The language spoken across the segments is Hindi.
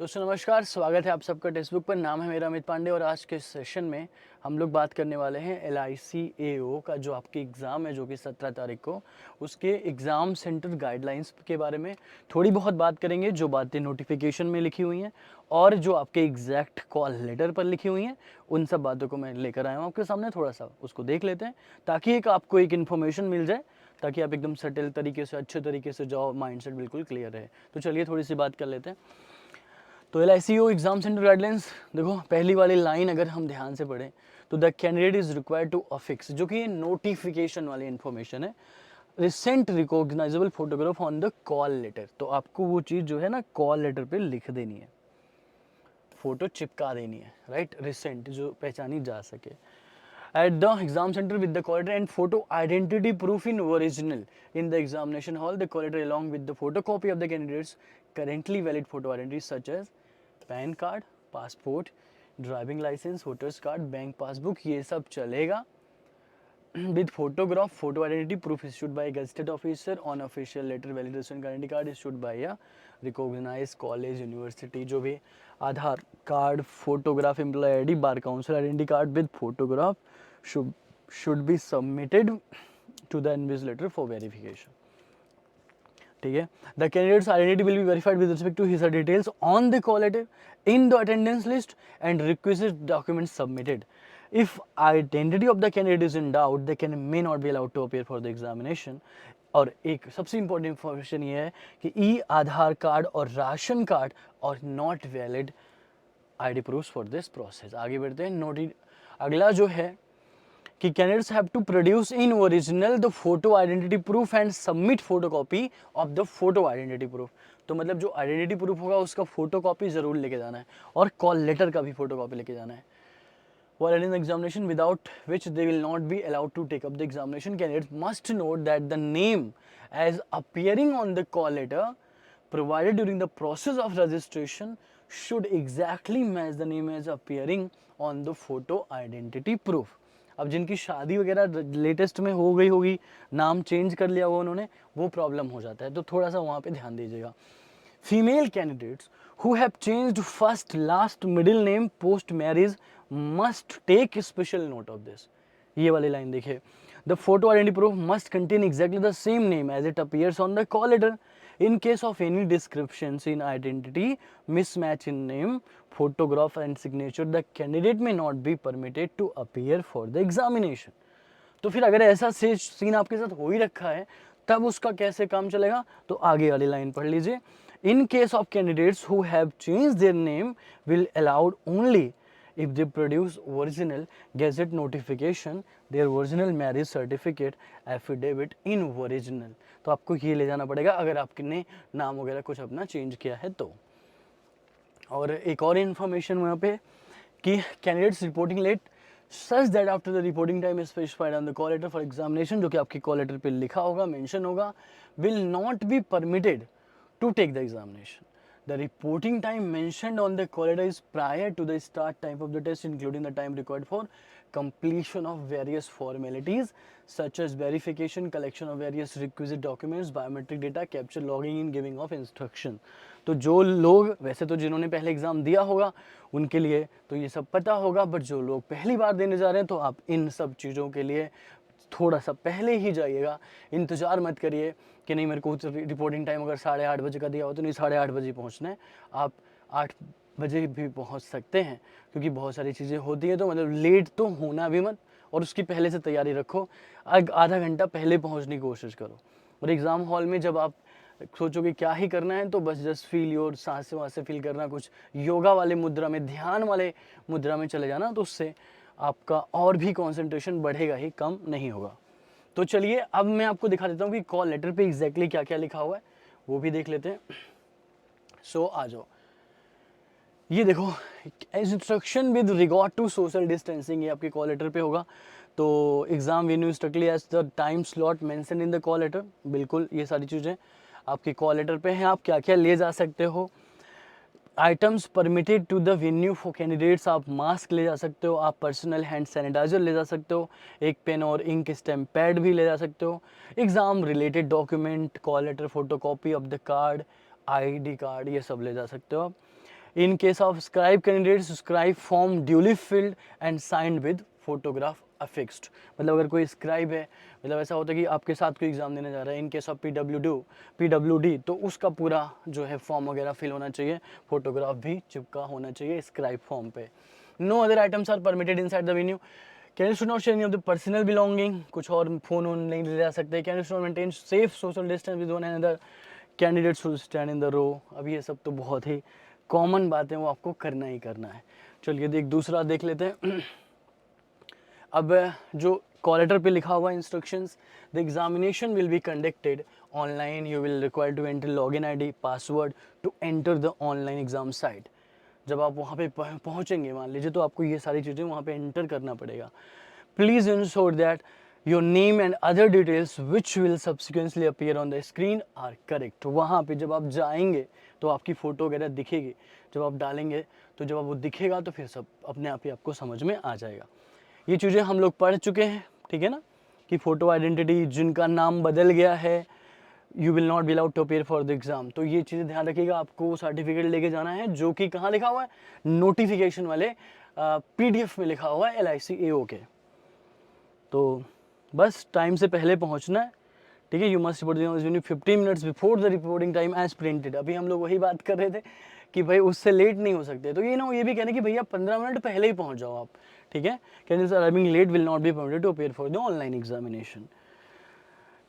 दोस्तों नमस्कार, स्वागत है आप सबका टेक्स्ट बुक पर। नाम है मेरा अमित पांडे और आज के सेशन में हम लोग बात करने वाले हैं LIC AO का जो आपकी एग्ज़ाम है जो कि 17 तारीख को, उसके एग्ज़ाम सेंटर गाइडलाइंस के बारे में थोड़ी बहुत बात करेंगे, जो बातें नोटिफिकेशन में लिखी हुई हैं और जो आपके एग्जैक्ट कॉल लेटर पर लिखी हुई हैं, उन सब बातों को मैं लेकर आया हूँ आपके सामने। थोड़ा सा उसको देख लेते हैं ताकि आपको एक इन्फॉर्मेशन मिल जाए, ताकि आप एकदम सटल तरीके से अच्छे तरीके से जाओ, माइंडसेट बिल्कुल क्लियर रहे। तो चलिए थोड़ी सी बात कर लेते हैं। तो LICO एग्जाम सेंटर गाइडलाइंस देखो, पहली वाली लाइन अगर हम ध्यान से पढ़ें तो the candidate is required to affix, जो कि नोटिफिकेशन वाली इन्फॉर्मेशन है, recent recognisable photograph on the call letter. तो आपको वो चीज़ जो है ना कॉल लेटर पे लिख देनी है, फोटो चिपका देनी है, राइट, रिसेंट जो पहचानी जा सके। At the exam center with the collator and photo identity proof in original in the examination hall, the collator along with the photocopy of the candidate's currently valid photo identity such as PAN card, passport, driving license, voters card, bank passbook, ये सब चलेगा। With photograph, photo identity proof issued by a gazetted officer on official letter, validation guarantee card issued by a recognized college, university, जो भी Aadhaar card, photograph, employ ID, bar council identity card with photograph should be submitted to the invigilator for verification. ठीक है, the candidate's identity will be verified with respect to his details on the call letter in the attendance list and requisite documents submitted. If identity of the candidate is in doubt, they can may not be allowed to appear for the examination. और एक सबसे इंपॉर्टेंट इंफॉर्मेशन ये है कि ई आधार कार्ड और ration card are not valid ID proofs for this process. आगे बढ़ते हैं। नोटिस अगला जो है कि candidates have to produce in original the photo identity proof and submit photocopy of the photo identity proof. तो मतलब जो आइडेंटिटी प्रूफ होगा उसका फोटोकॉपी जरूर लेके जाना है और कॉल लेटर का भी फोटोकॉपी लेके जाना है। While attending the examination, without which they will not be allowed to take up the examination, candidates must note that the name as appearing on the call letter provided during the process of registration should exactly match the name as appearing on the photo identity proof. अब जिनकी शादी वगैरह लेटेस्ट में हो गई होगी, नाम चेंज कर लिया होगा उन्होंने, वो प्रॉब्लम हो जाता है, तो थोड़ा सा वहाँ पे ध्यान दीजिएगा। Female candidates who have changed first, last, middle name post marriage must take special note of this. ये वाली लाइन देखिए, the photo identity proof must contain exactly the same name as it appears on the call letter. In case of any descriptions in identity, mismatch in name, photograph and signature, the candidate may not be permitted to appear for the examination. तो फिर अगर ऐसा सीन आपके साथ हो ही रखा है, तब उसका कैसे काम चलेगा? तो आगे वाली लाइन पढ़ लीजिए। In case of candidates who have changed their name will allowed only if they produce original gazette notification, their original marriage certificate, affidavit in original. तो आपको ये ले जाना पड़ेगा अगर आपने नाम वगैरह कुछ अपना चेंज किया है तो। और एक और इन्फॉर्मेशन वहाँ पे कि candidates reporting late such that after the reporting time is specified on the call letter for examination, जो कि आपकी call letter पे लिखा होगा, मेंशन होगा, will not be permitted to take the examination. The reporting time mentioned on the call letter is prior to the start time of the test, including the time required for completion of various formalities such as verification, collection of various requisite documents, biometric data, capture, logging in, giving of instruction. तो जो लोग वैसे तो जिन्होंने पहले एग्ज़ाम दिया होगा उनके लिए तो ये सब पता होगा, बट जो लोग पहली बार देने जा रहे हैं तो आप इन सब चीज़ों के लिए थोड़ा सा पहले ही जाइएगा। इंतज़ार मत करिए कि नहीं मेरे को रिपोर्टिंग टाइम अगर 8:30 बजे का दिया हो तो नहीं 8:30 बजे पहुंचना है, आप 8 बजे भी पहुंच सकते हैं, क्योंकि बहुत सारी चीज़ें होती हैं, तो मतलब लेट तो होना भी मत और उसकी पहले से तैयारी रखो। आधा घंटा पहले पहुंचने की कोशिश करो। और एग्ज़ाम हॉल में जब आप सोचोगे क्या ही करना है तो बस जस्ट फील योर सांसें वासें फील करना, कुछ योगा वाले मुद्रा में, ध्यान वाले मुद्रा में चले जाना, तो उससे आपका और भी कंसंट्रेशन बढ़ेगा ही, कम नहीं होगा। तो चलिए अब मैं आपको दिखा देता हूँ कि कॉल लेटर पे एग्जैक्टली क्या क्या लिखा हुआ है, वो भी देख लेते हैं। सो आ जाओ, ये देखो, instruction with regard to social distancing, ये आपके कॉल लेटर पे होगा। तो exam venue strictly as the time slot mention in the call letter, बिल्कुल ये सारी चीज़ें आपके कॉल लेटर पे हैं। आप क्या क्या ले जा सकते हो, items permitted to the venue for candidates, आप मास्क ले जा सकते हो, आप पर्सनल हैंड सैनिटाइजर ले जा सकते हो, एक पेन और इंक स्टैम्प पैड भी ले जा सकते हो, exam related document, call letter, photocopy of the card, ID card, ये सब ले जा सकते हो आप। In case of scribe candidates, scribe form duly filled and signed with photograph affixed. मतलब अगर कोई स्क्राइब है, मतलब ऐसा होता है कि आपके साथ कोई एग्जाम देने जा रहा है, इन केस ऑफ पीडब्ल्यूडी, तो उसका पूरा जो है फॉर्म वगैरह फिल होना चाहिए, फोटोग्राफ भी चिपका होना चाहिए स्क्राइब फॉर्म पे. No other items are permitted inside the venue. Candidate should not share any of the personal belonging, कुछ और फोन वोन नहीं ले जा सकते. Candidate should maintain safe social distance with one another. Candidate should stand in the row. अब ये सब तो बहुत ही कॉमन बातें, वो आपको करना ही करना है. चलिए दूसरा देख लेते हैं. अब जो कॉल लेटर पे लिखा हुआ instructions, the examination will be conducted online. You will require to enter login ID password to enter the online exam site. जब आप वहाँ पे पहुँचेंगे मान लीजिए, तो आपको ये सारी चीज़ें वहाँ पे एंटर करना पड़ेगा. Please ensure that your name and other details which will subsequently appear on the screen are correct. वहाँ पे जब आप जाएंगे तो आपकी फ़ोटो वगैरह दिखेगी, जब आप डालेंगे तो जब आप वो दिखेगा तो फिर सब अपने आप ही आपको समझ में आ जाएगा. ये चीज़ें हम लोग पढ़ चुके हैं, ठीक है ना, कि फ़ोटो आइडेंटिटी, जिनका नाम बदल गया है, you will not be allowed to appear for the exam. तो ये चीज़ें ध्यान रखिएगा, आपको सर्टिफिकेट लेके जाना है, जो कि कहाँ लिखा हुआ है, नोटिफिकेशन वाले PDF में लिखा हुआ है LIC AO के. तो बस टाइम से पहले पहुंचना है, ठीक है. You must report 15 minutes before the reporting time as printed. अभी हम लोग वही बात कर रहे थे कि भाई उससे लेट नहीं हो सकते, तो ये ना ये भी कहने कि भैया 15 मिनट पहले ही पहुंच जाओ आप, ठीक है. Candidates arriving late will not be permitted to appear for the online examination.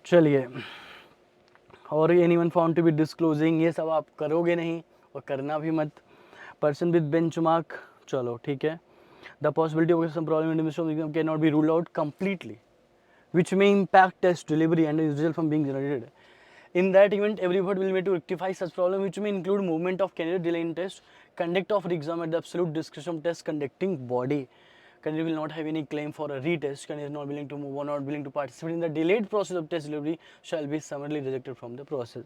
चलिए, और anyone found to be disclosing, ये सब आप करोगे नहीं और करना भी मत. पर्सन विद बेंचमार्क, चलो ठीक है. The possibility of some problem in the midst of the exam cannot be ruled out completely, which may impact test delivery and is result from being generated. In that event, every effort will be made to rectify such problem, which may include movement of candidate, delay in test, conduct of exam at the absolute discretion of test conducting body. Candidate will not have any claim for a retest. Candidate is not willing to move or not willing to participate in the delayed process of test delivery shall be summarily rejected from the process.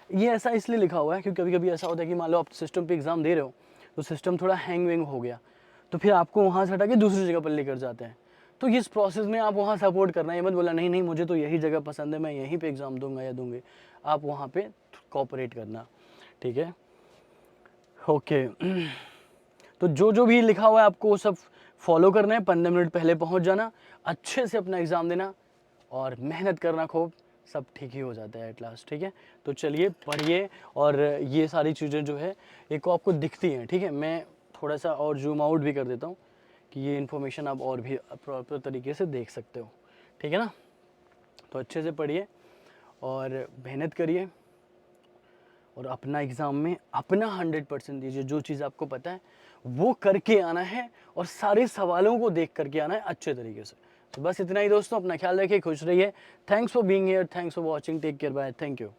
ये ऐसा इसलिए लिखा हुआ है क्योंकि कभी कभी ऐसा होता है कि मान लो आप सिस्टम पे एग्जाम दे रहे हो, तो सिस्टम थोड़ा हैंग वैंग हो गया, तो फिर आपको वहाँ से हटा के दूसरी जगह पर लेकर जाते हैं. तो इस प्रोसेस में आप वहाँ सपोर्ट करना, ये मत बोला नहीं नहीं मुझे तो यही जगह पसंद है, मैं यहीं पे एग्ज़ाम दूंगा या दूंगी. आप वहाँ पे कोऑपरेट करना, ठीक है. ओके, तो जो भी लिखा हुआ है आपको वो सब फॉलो करना है. 15 मिनट पहले पहुँच जाना, अच्छे से अपना एग्ज़ाम देना और मेहनत करना खूब, सब ठीक ही हो जाता है एट लास्ट, ठीक है. तो चलिए पढ़िए, और ये सारी चीज़ें जो है एक आपको दिखती हैं, ठीक है. मैं थोड़ा सा और जूम आउट भी कर देता हूँ कि ये इन्फॉर्मेशन आप और भी प्रॉपर तरीके से देख सकते हो, ठीक है ना. तो अच्छे से पढ़िए और मेहनत करिए और अपना एग्ज़ाम में अपना 100% दीजिए. जो चीज़ आपको पता है वो करके आना है और सारे सवालों को देख करके आना है अच्छे तरीके से. तो बस इतना ही दोस्तों, अपना ख्याल रखिए, खुश रहिए. Thanks for being here, thanks for watching, take care, bye, thank you.